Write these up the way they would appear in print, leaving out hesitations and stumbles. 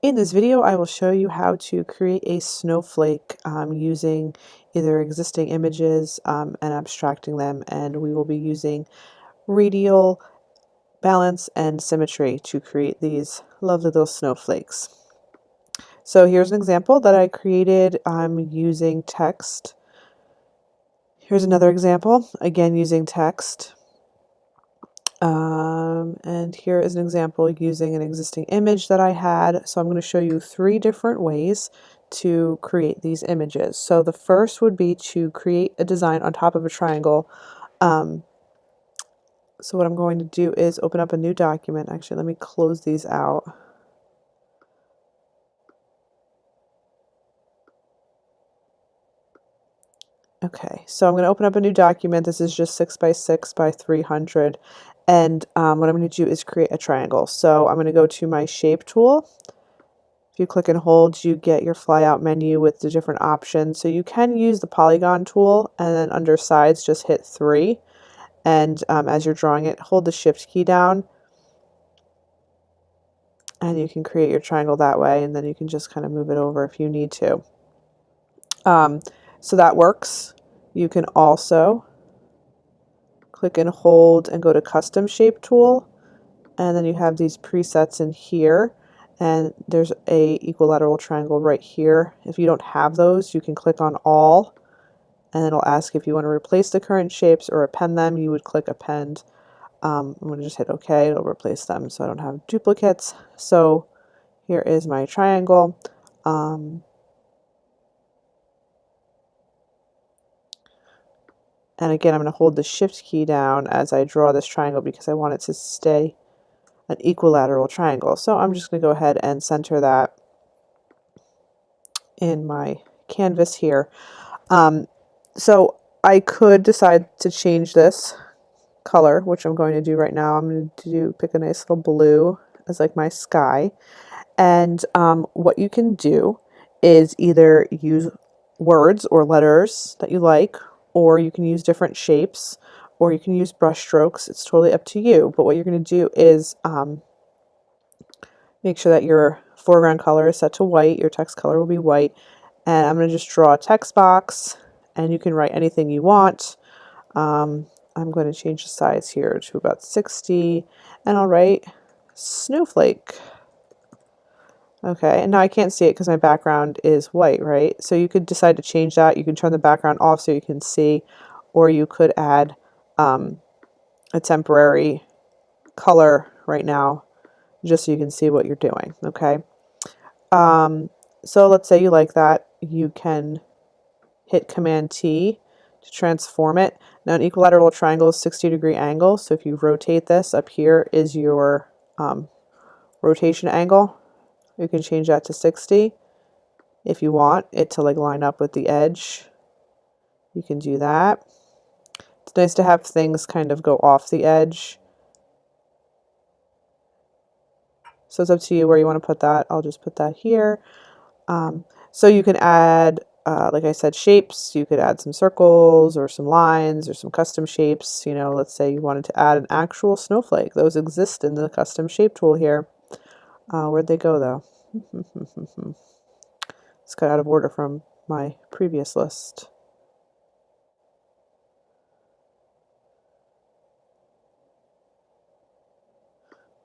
In this video, I will show you how to create a snowflake using either existing images and abstracting them, and we will be using radial balance and symmetry to create these lovely little snowflakes. So here's an example that I created using text. Here's another example, again using text. And here is an example using an existing image that I had. So I'm going to show you 3 different ways to create these images. So the first would be to create a design on top of a triangle. So what I'm going to do is open up a new document. Actually, let me close these out. Okay, so I'm going to open up a new document. This is just 6 by 6 by 300. And what I'm going to do is create a triangle. So I'm going to go to my shape tool. If you click and hold, you get your flyout menu with the different options. So you can use the polygon tool, and then under sides, just hit 3. And as you're drawing it, hold the shift key down. And you can create your triangle that way, and then you can just kind of move it over if you need to. So that works. You can also click and hold and go to custom shape tool. And then you have these presets in here. And there's a equilateral triangle right here. If you don't have those, you can click on all, and it'll ask if you want to replace the current shapes or append them. You would click append. I'm going to just hit OK. It'll replace them so I don't have duplicates. So here is my triangle. And again, I'm going to hold the shift key down as I draw this triangle because I want it to stay an equilateral triangle. So I'm just going to go ahead and center that in my canvas here. So I could decide to change this color, which I'm going to do right now. I'm going to pick a nice little blue as like my sky. And what you can do is either use words or letters that you like, or you can use different shapes, or you can use brush strokes. It's totally up to you. But what you're going to do is make sure that your foreground color is set to white. Your text color will be white. And I'm going to just draw a text box, and you can write anything you want. I'm going to change the size here to about 60, and I'll write snowflake. Okay, and now I can't see it because my background is white, right? So you could decide to change that. You can turn the background off so you can see, or you could add a temporary color right now just so you can see what you're doing, okay? So let's say you like that. You can hit Command T to transform it. Now an equilateral triangle is 60-degree angle, so if you rotate this, up here is your rotation angle. You can change that to 60 if you want it to like line up with the edge. You can do that. It's nice to have things kind of go off the edge. So it's up to you where you want to put that. I'll just put that here. So you can add, like I said, shapes. You could add some circles or some lines or some custom shapes. You know, let's say you wanted to add an actual snowflake. Those exist in the custom shape tool here. Where'd they go though? It's got out of order from my previous list.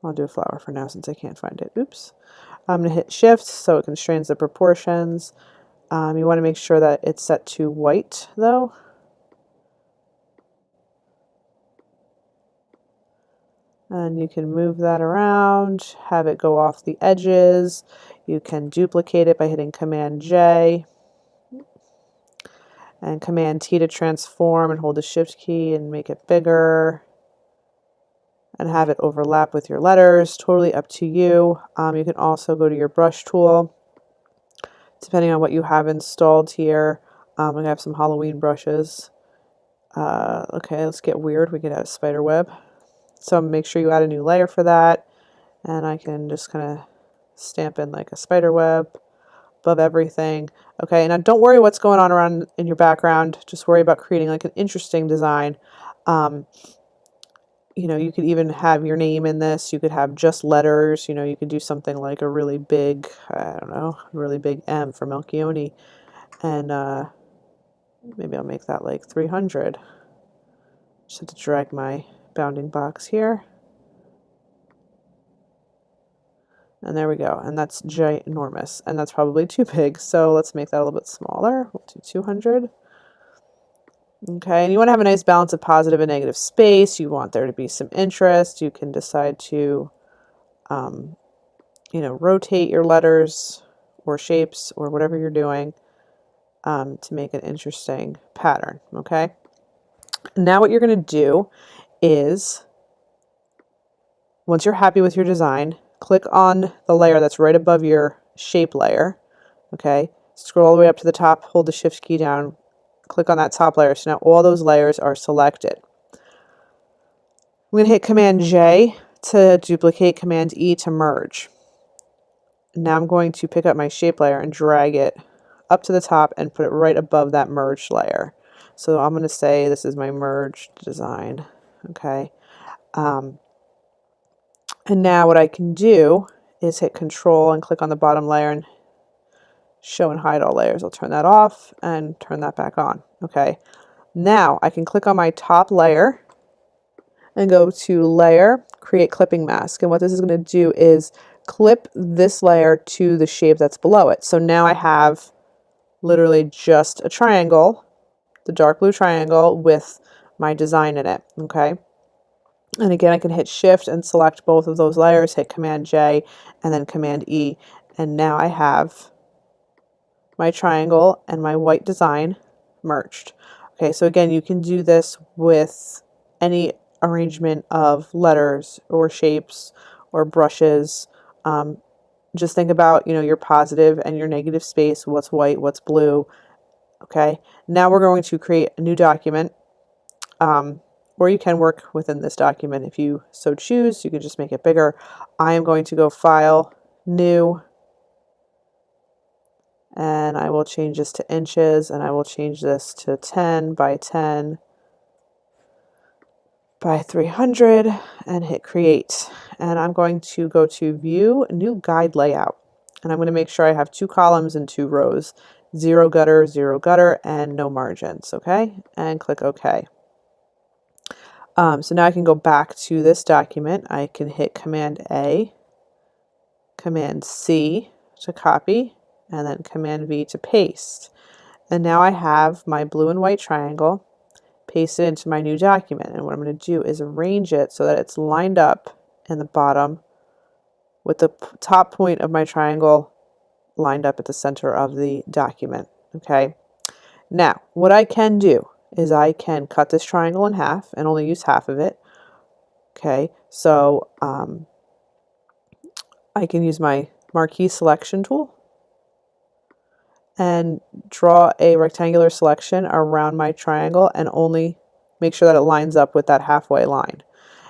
I'll do a flower for now since I can't find it. Oops. I'm going to hit shift so it constrains the proportions. You want to make sure that it's set to white though. And you can move that around, have it go off the edges. You can duplicate it by hitting Command J and Command T to transform, and hold the shift key and make it bigger and have it overlap with your letters. Totally up to you. You can also go to your brush tool depending on what you have installed here. I have some Halloween brushes. Okay, let's get weird. We can add a spider web. So make sure you add a new layer for that. And I can just kind of stamp in like a spider web above everything. Okay, now don't worry what's going on around in your background. Just worry about creating like an interesting design. you know, you could even have your name in this. You could have just letters. You know, you could do something like a really big, I don't know, really big M for Melchione. And maybe I'll make that like 300. Just have to drag my bounding box here. And there we go. And that's ginormous. And that's probably too big. So let's make that a little bit smaller. We'll do 200. Okay, and you want to have a nice balance of positive and negative space. You want there to be some interest. You can decide to, you know, rotate your letters or shapes or whatever you're doing to make an interesting pattern. Okay, now what you're going to do is, once you're happy with your design, click on the layer that's right above your shape layer. Okay, scroll all the way up to the top, hold the shift key down, click on that top layer. So now all those layers are selected. I'm going to hit Command J to duplicate, Command E to merge. Now I'm going to pick up my shape layer and drag it up to the top and put it right above that merged layer. So I'm going to say this is my merged design. Okay. And now what I can do is hit Control and click on the bottom layer and show and hide all layers. I'll turn that off and turn that back on. Okay. Now I can click on my top layer and go to Layer, Create Clipping Mask. And what this is going to do is clip this layer to the shape that's below it. So now I have literally just a triangle, the dark blue triangle with my design in it. Okay. And again, I can hit Shift and select both of those layers, hit Command J and then Command E. And now I have my triangle and my white design merged. Okay, so again, you can do this with any arrangement of letters or shapes or brushes. Just think about, you know, your positive and your negative space, what's white, what's blue. Okay, now we're going to create a new document, or you can work within this document if you so choose. You can just make it bigger. I am going to go File, New, and I will change this to inches, and I will change this to 10 by 10 by 300 and hit Create. And I'm going to go to View, New Guide Layout. And I'm going to make sure I have 2 columns and 2 rows, 0 gutter, and no margins. Okay, and click OK. So now I can go back to this document. I can hit Command A, Command C to copy, and then Command V to paste. And now I have my blue and white triangle pasted into my new document. And what I'm going to do is arrange it so that it's lined up in the bottom with the top point of my triangle lined up at the center of the document. Okay. Now, what I can do is I can cut this triangle in half and only use half of it. Okay. So I can use my marquee selection tool and draw a rectangular selection around my triangle and only make sure that it lines up with that halfway line.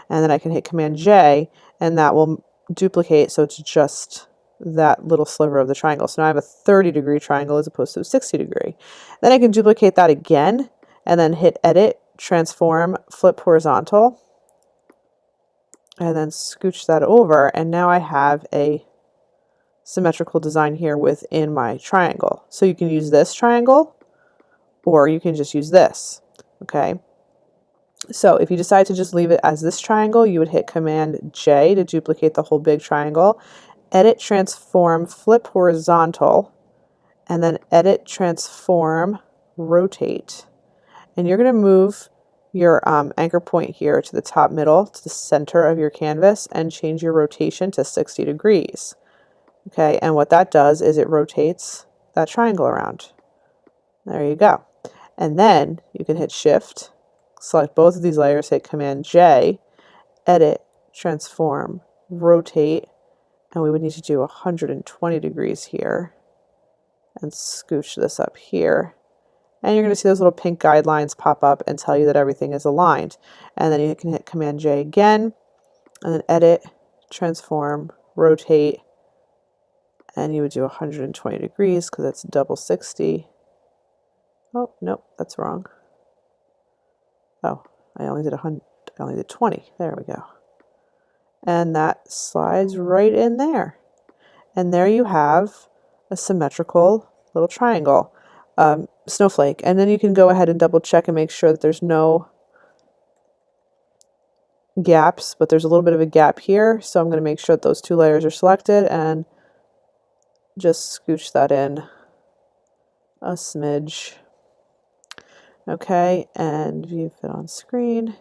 And then I can hit Command J and that will duplicate so it's just that little sliver of the triangle. So now I have a 30-degree triangle as opposed to a 60-degree. Then I can duplicate that again and then hit Edit, Transform, Flip Horizontal, and then scooch that over. And now I have a symmetrical design here within my triangle. So you can use this triangle or you can just use this. Okay. So if you decide to just leave it as this triangle, you would hit Command J to duplicate the whole big triangle, Edit, Transform, Flip Horizontal, and then Edit, Transform, Rotate. And you're going to move your anchor point here to the top middle, to the center of your canvas, and change your rotation to 60 degrees. Okay, and what that does is it rotates that triangle around. There you go. And then you can hit Shift, select both of these layers, hit Command J, Edit, Transform, Rotate, and we would need to do 120 degrees here and scooch this up here. And you're going to see those little pink guidelines pop up and tell you that everything is aligned. And then you can hit Command J again, and then Edit, Transform, Rotate, and you would do 120 degrees because it's double 60. Oh, nope, that's wrong. Oh, I only did I only did 20. There we go. And that slides right in there. And there you have a symmetrical little triangle, snowflake. And then you can go ahead and double check and make sure that there's no gaps, but there's a little bit of a gap here. So I'm going to make sure that those 2 layers are selected and just scooch that in a smidge. Okay, and view fit on screen.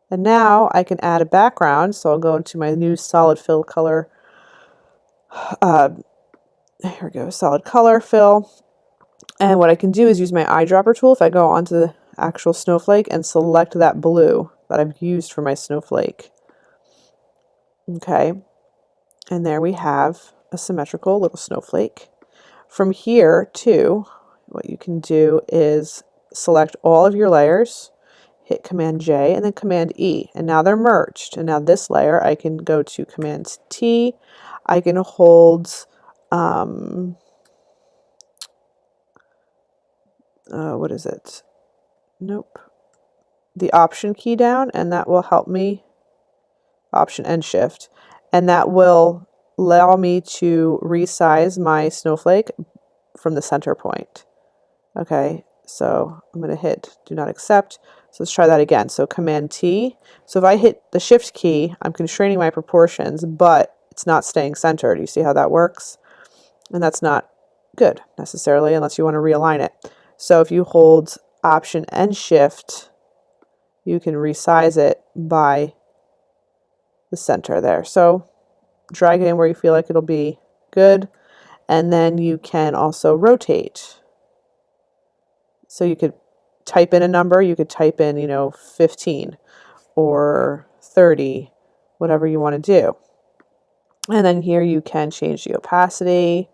And now I can add a background. So I'll go into my new solid fill color. Here we go, solid color fill. And what I can do is use my eyedropper tool if I go onto the actual snowflake and select that blue that I've used for my snowflake. Okay, and there we have a symmetrical little snowflake. From here too, what you can do is select all of your layers, hit Command J and then Command E, and now they're merged. And now this layer I can go to Command T. I can hold what is it? Nope. The Option key down, and that will help me, Option and Shift, and that will allow me to resize my snowflake from the center point. Okay, so I'm going to hit Do Not Accept. So let's try that again. So Command T. So if I hit the Shift key, I'm constraining my proportions, but it's not staying centered. You see how that works? And that's not good necessarily unless you want to realign it. So if you hold Option and Shift, you can resize it by the center there. So drag it in where you feel like it'll be good. And then you can also rotate. So you could type in a number, you could type in, 15 or 30, whatever you want to do. And then here you can change the opacity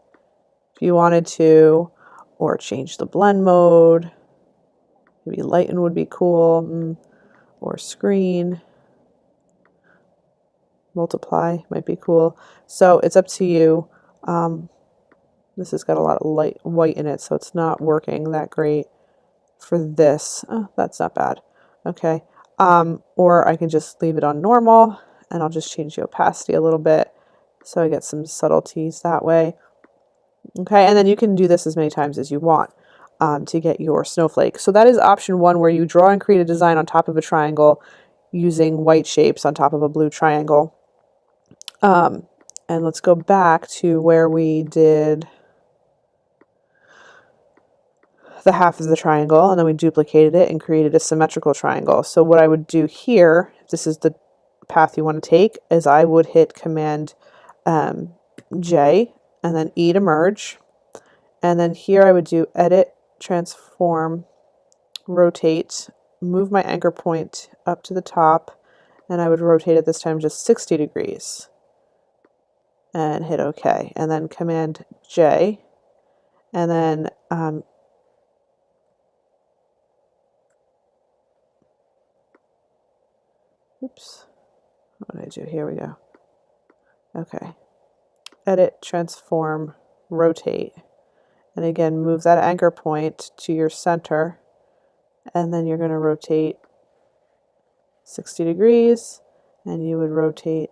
if you wanted to, or change the blend mode. Maybe lighten would be cool, or screen. Multiply might be cool. So it's up to you. This has got a lot of light white in it, so it's not working that great for this. Oh, that's not bad. Okay. Or I can just leave it on normal, and I'll just change the opacity a little bit so I get some subtleties that way. Okay, and then you can do this as many times as you want to get your snowflake. So that is option 1, where you draw and create a design on top of a triangle using white shapes on top of a blue triangle. And let's go back to where we did the half of the triangle, and then we duplicated it and created a symmetrical triangle. So what I would do here, if this is the path you want to take, is I would hit Command J and then E to merge. And then here I would do Edit, Transform, Rotate, move my anchor point up to the top, and I would rotate it this time just 60 degrees. And hit OK. And then Command J, and then oops, what did I do? Here we go. Okay. Edit, Transform, Rotate. And again, move that anchor point to your center. And then you're going to rotate 60 degrees. And you would rotate,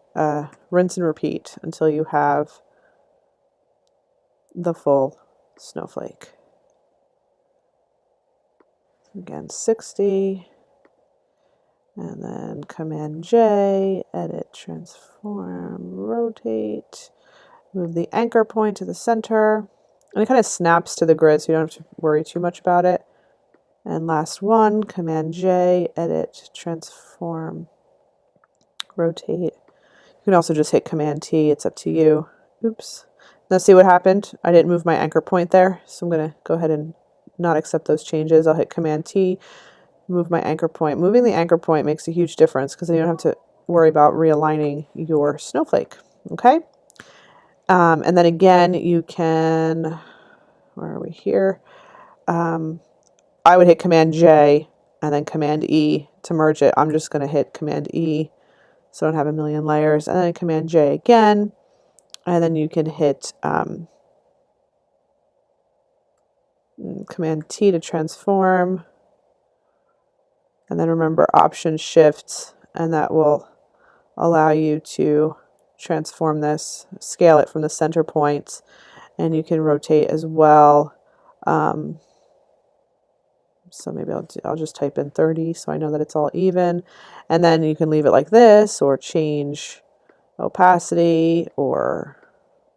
rinse and repeat until you have the full snowflake. Again, 60. And then Command J, Edit, Transform, Rotate. Move the anchor point to the center. And it kind of snaps to the grid, so you don't have to worry too much about it. And last one, Command J, Edit, Transform, Rotate. You can also just hit Command T. It's up to you. Oops. Now see what happened? I didn't move my anchor point there, so I'm going to go ahead and not accept those changes. I'll hit Command T, move my anchor point. Moving the anchor point makes a huge difference because then you don't have to worry about realigning your snowflake. Okay? And then again, you can, where are we here? I would hit Command J and then Command E to merge it. I'm just going to hit Command E so I don't have a million layers, and then Command J again, and then you can hit Command T to transform, And then remember Option Shift, and that will allow you to transform this, scale it from the center point, and you can rotate as well. So maybe I'll just type in 30 so I know that it's all even. And then you can leave it like this, or change opacity or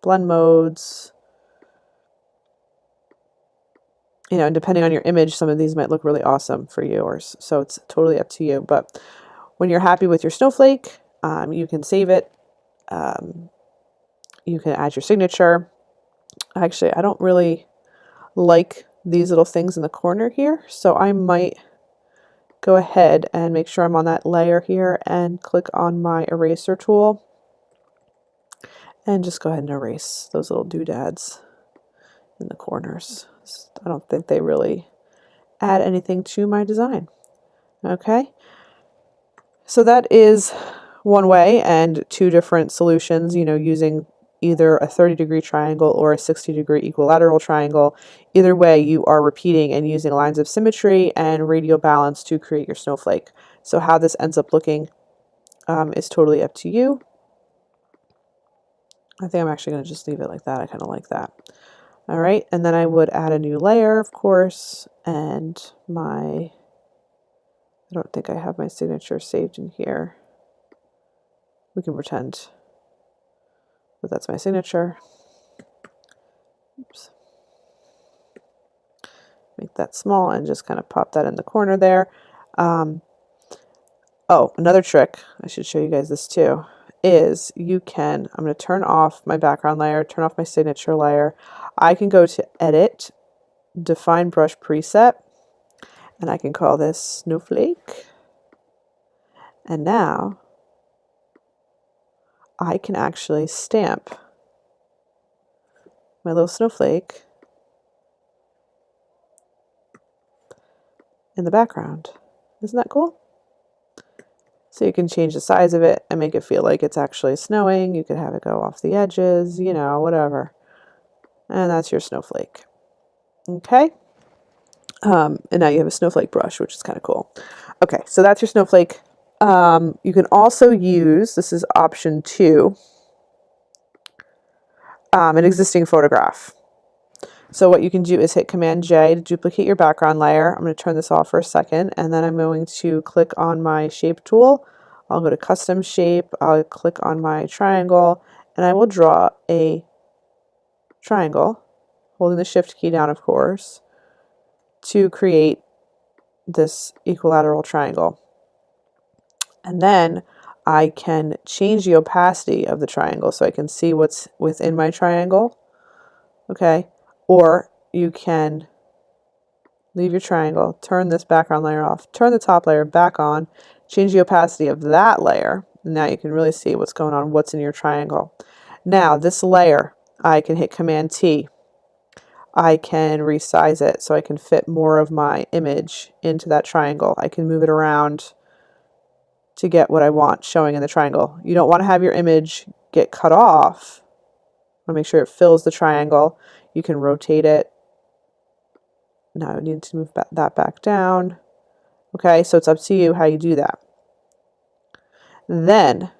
blend modes. You know, and depending on your image, some of these might look really awesome for you, or so it's totally up to you. But when you're happy with your snowflake, you can save it. You can add your signature. Actually, I don't really like these little things in the corner here, so I might go ahead and make sure I'm on that layer here and click on my eraser tool and just go ahead and erase those little doodads in the corners. I don't think they really add anything to my design. Okay, so that is one way, and two different solutions, you know, using either a 30-degree triangle or a 60-degree equilateral triangle. Either way, you are repeating and using lines of symmetry and radial balance to create your snowflake. So how this ends up looking is totally up to you. I think I'm actually going to just leave it like that. I kind of like that. All right, and then I would add a new layer, of course, and I don't think I have my signature saved in here. We can pretend that that's my signature. Oops. Make that small and just kind of pop that in the corner there. Oh, another trick, I should show you guys this too, is you can, I'm going to turn off my background layer, turn off my signature layer. I can go to Edit, Define Brush Preset, and I can call this Snowflake. And now I can actually stamp my little snowflake in the background. Isn't that cool? So you can change the size of it and make it feel like it's actually snowing. You could have it go off the edges, you know, whatever. And that's your snowflake. Okay. And now you have a snowflake brush, which is kind of cool. Okay, so that's your snowflake. You can also use, this is option 2, an existing photograph. So what you can do is hit Command J to duplicate your background layer. I'm going to turn this off for a second, and then I'm going to click on my shape tool. I'll go to custom shape. I'll click on my triangle, and I will draw a triangle, holding the shift key down, of course, to create this equilateral triangle. And then I can change the opacity of the triangle so I can see what's within my triangle. Okay, or you can leave your triangle, turn this background layer off, turn the top layer back on, change the opacity of that layer. Now you can really see what's going on, what's in your triangle. Now this layer, I can hit Command T. I can resize it so I can fit more of my image into that triangle. I can move it around to get what I want showing in the triangle. You don't want to have your image get cut off. I want to make sure it fills the triangle. You can rotate it. Now I need to move that back down. Okay, so it's up to you how you do that. Then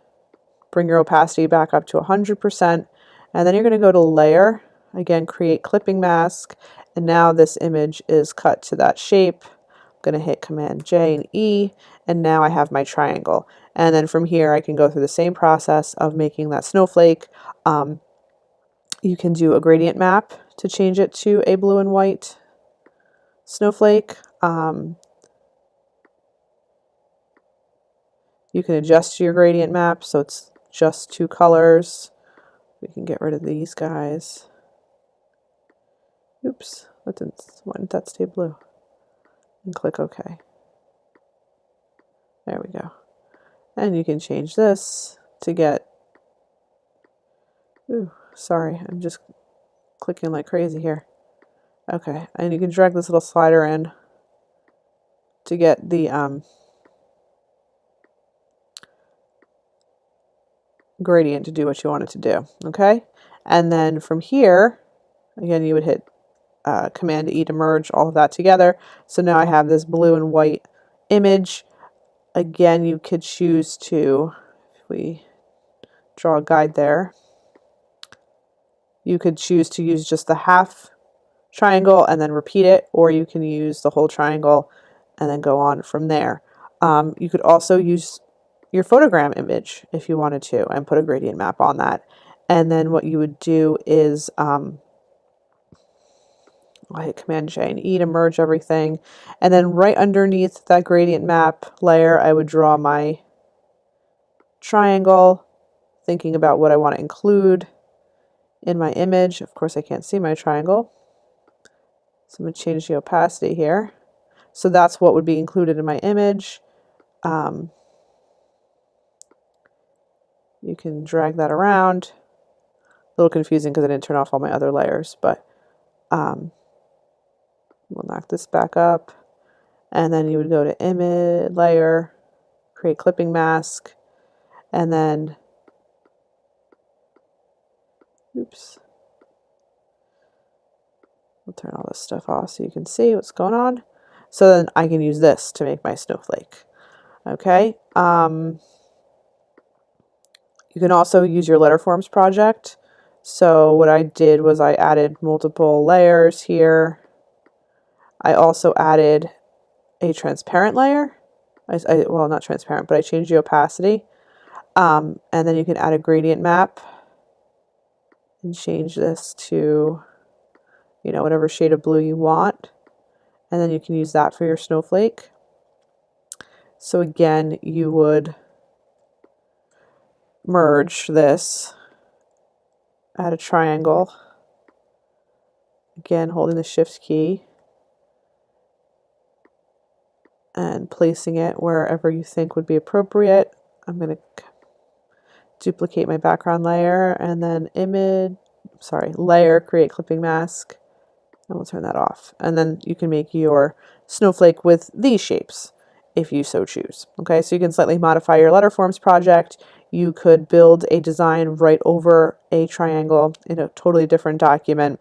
bring your opacity back up to 100%, and then you're going to go to Layer, again create clipping mask, and now this image is cut to that shape. I'm going to hit Command J and E, and now I have my triangle. And then from here I can go through the same process of making that snowflake. You can do a gradient map to change it to a blue and white snowflake. You can adjust your gradient map so it's just 2 colors. We can get rid of these guys. Oops, why didn't that stay blue? And click OK. There we go. And you can change this to get, ooh, sorry, I'm just clicking like crazy here. Okay, and you can drag this little slider in to get the gradient to do what you want it to do. Okay, and then from here, again, you would hit Command E to merge all of that together. So now I have this blue and white image, again, you could choose to, if we draw a guide there, you could choose to use just the half triangle and then repeat it, or you can use the whole triangle and then go on from there. You could also use your photogram image if you wanted to and put a gradient map on that. And then what you would do is I hit Command J and E to merge everything. And then right underneath that gradient map layer, I would draw my triangle, thinking about what I want to include in my image. Of course, I can't see my triangle, so I'm going to change the opacity here. So that's what would be included in my image. You can drag that around. A little confusing because I didn't turn off all my other layers, but we'll knock this back up. And then you would go to Image, Layer, create clipping mask, and then, oops, we'll turn all this stuff off so you can see what's going on. So then I can use this to make my snowflake. Okay. You can also use your letter forms project. So what I did was I added multiple layers here. I also added a transparent layer. Well, not transparent, but I changed the opacity. And then you can add a gradient map and change this to, you know, whatever shade of blue you want. And then you can use that for your snowflake. So again, you would merge this, add a triangle, again holding the shift key and placing it wherever you think would be appropriate. I'm going to duplicate my background layer and then layer, create clipping mask, and we'll turn that off. And then you can make your snowflake with these shapes if you so choose. Okay, so you can slightly modify your letter forms project. You could build a design right over a triangle in a totally different document.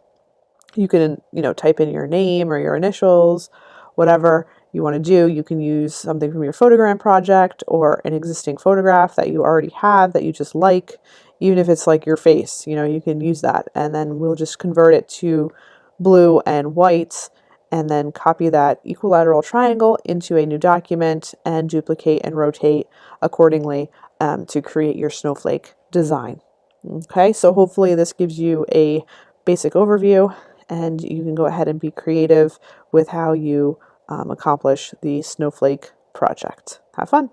You can, you know, type in your name or your initials, whatever you want to do. You can use something from your photogram project or an existing photograph that you already have that you just like, even if it's like your face, you know, you can use that. And then we'll just convert it to blue and white and then copy that equilateral triangle into a new document and duplicate and rotate accordingly to create your snowflake design. Okay, so hopefully this gives you a basic overview and you can go ahead and be creative with how you accomplish the snowflake project. Have fun.